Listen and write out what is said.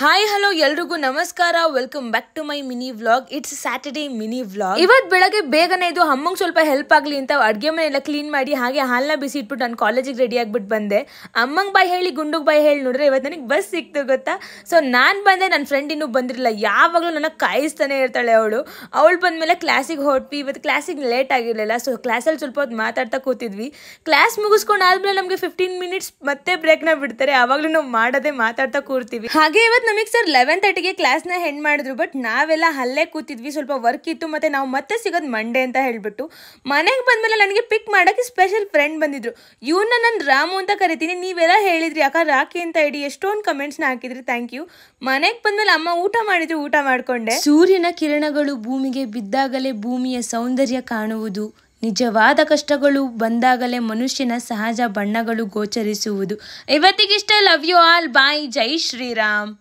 Hi hello ಎಲ್ರಿಗೂ ನಮಸ್ಕಾರ. Welcome back to my mini vlog. It's Saturday mini vlog. ಇವತ್ತು ಬೆಳಗ್ಗೆ ಬೇಗನೆ ಇದು ಅಮ್ಮಂಗೆ ಸ್ವಲ್ಪ ಹೆಲ್ಪ್ ಆಗಲಿ ಅಂತ ಅಡುಗೆ ಮನೆಯೆಲ್ಲ ಕ್ಲೀನ್ ಮಾಡಿ ಹಾಗೆ ಹಾಲನ್ನ ಬಿಸಿ ಇಟ್ಬಿಟ್ಟು ನಾನು ಕಾಲೇಜಿಗೆ ರೆಡಿ ಆಗಿಬಿಟ್ಟು ಬಂದೆ. ಅಮ್ಮಂಗೆ ಬಾಯ್ ಹೇಳಿ ಗುಂಡುಗೆ ಬಾಯ್ ಹೇಳಿ ನೋಡ್ರೆ ಇವತ್ತು ನನಗೆ ಬಸ್ ಸಿಕ್ತು ಗೊತ್ತಾ. ಸೊ ನಾನು ಬಂದೆ, ನನ್ನ ಫ್ರೆಂಡ್ ಇನ್ನೂ ಬಂದಿರಲಿಲ್ಲ. ಯಾವಾಗಲೂ ನನಗೆ ಕಾಯಿಸ್ತಾನೆ ಇರ್ತಾಳೆ ಅವಳು ಬಂದಮೇಲೆ ಕ್ಲಾಸಿಗೆ ಹೊರಟ್ವಿ. ಇವತ್ತು ಕ್ಲಾಸಿಗೆ ಲೇಟ್ ಆಗಿರಲಿಲ್ಲ. ಸೊ ಕ್ಲಾಸಲ್ಲಿ ಸ್ವಲ್ಪ ಹೊತ್ತು ಮಾತಾಡ್ತಾ ಕೂತಿದ್ವಿ. ಕ್ಲಾಸ್ ಮುಗಿಸ್ಕೊಂಡು ಆದ್ಮೇಲೆ ನಮಗೆ 15 ಮಿನಿಟ್ಸ್ ಮತ್ತೆ ಬ್ರೇಕ್ನ ಬಿಡ್ತಾರೆ. ಆವಾಗಲೂ ನಾವು ಮಾಡೋದೇ ಮಾತಾಡ್ತಾ ಕೂರ್ತೀವಿ. ಹಾಗೆ ಇವತ್ತು ನಮಗೆ ಸರ್ 11:30ಗೆ ಕ್ಲಾಸ್ನ ಹೆಂಡ್ ಮಾಡಿದ್ರು. ಬಟ್ ನಾವೆಲ್ಲ ಅಲ್ಲೇ ಕೂತಿದ್ವಿ, ಸ್ವಲ್ಪ ವರ್ಕ್ ಇತ್ತು. ಮತ್ತೆ ನಾವು ಮತ್ತೆ ಸಿಗೋದು ಮಂಡೇ ಅಂತ ಹೇಳ್ಬಿಟ್ಟು ಮನೆಗೆ ಬಂದಮೇಲೆ ನನಗೆ ಪಿಕ್ ಮಾಡೋಕ್ಕೆ ಸ್ಪೆಷಲ್ ಫ್ರೆಂಡ್ ಬಂದಿದ್ರು. ಇವನ್ನ ನಾನು ರಾಮು ಅಂತ ಕರಿತೀನಿ. ನೀವೆಲ್ಲ ಹೇಳಿದ್ರಿ ಅಕ್ಕ ರಾಕಿ ಅಂತ ಇಡಿ, ಎಷ್ಟೊಂದು ಕಮೆಂಟ್ಸ್ನ ಹಾಕಿದ್ರಿ, ಥ್ಯಾಂಕ್ ಯು. ಮನೆಗೆ ಬಂದಮೇಲೆ ಅಮ್ಮ ಊಟ ಮಾಡಿದ್ರು, ಊಟ ಮಾಡ್ಕೊಂಡೆ. ಸೂರ್ಯನ ಕಿರಣಗಳು ಭೂಮಿಗೆ ಬಿದ್ದಾಗಲೇ ಭೂಮಿಯ ಸೌಂದರ್ಯ ಕಾಣುವುದು. ನಿಜವಾದ ಕಷ್ಟಗಳು ಬಂದಾಗಲೇ ಮನುಷ್ಯನ ಸಹಜ ಬಣ್ಣಗಳು ಗೋಚರಿಸುವುದು. ಇವತ್ತಿಗಿಷ್ಟ. Love you all. ಬಾಯ್. ಜೈ ಶ್ರೀರಾಮ್.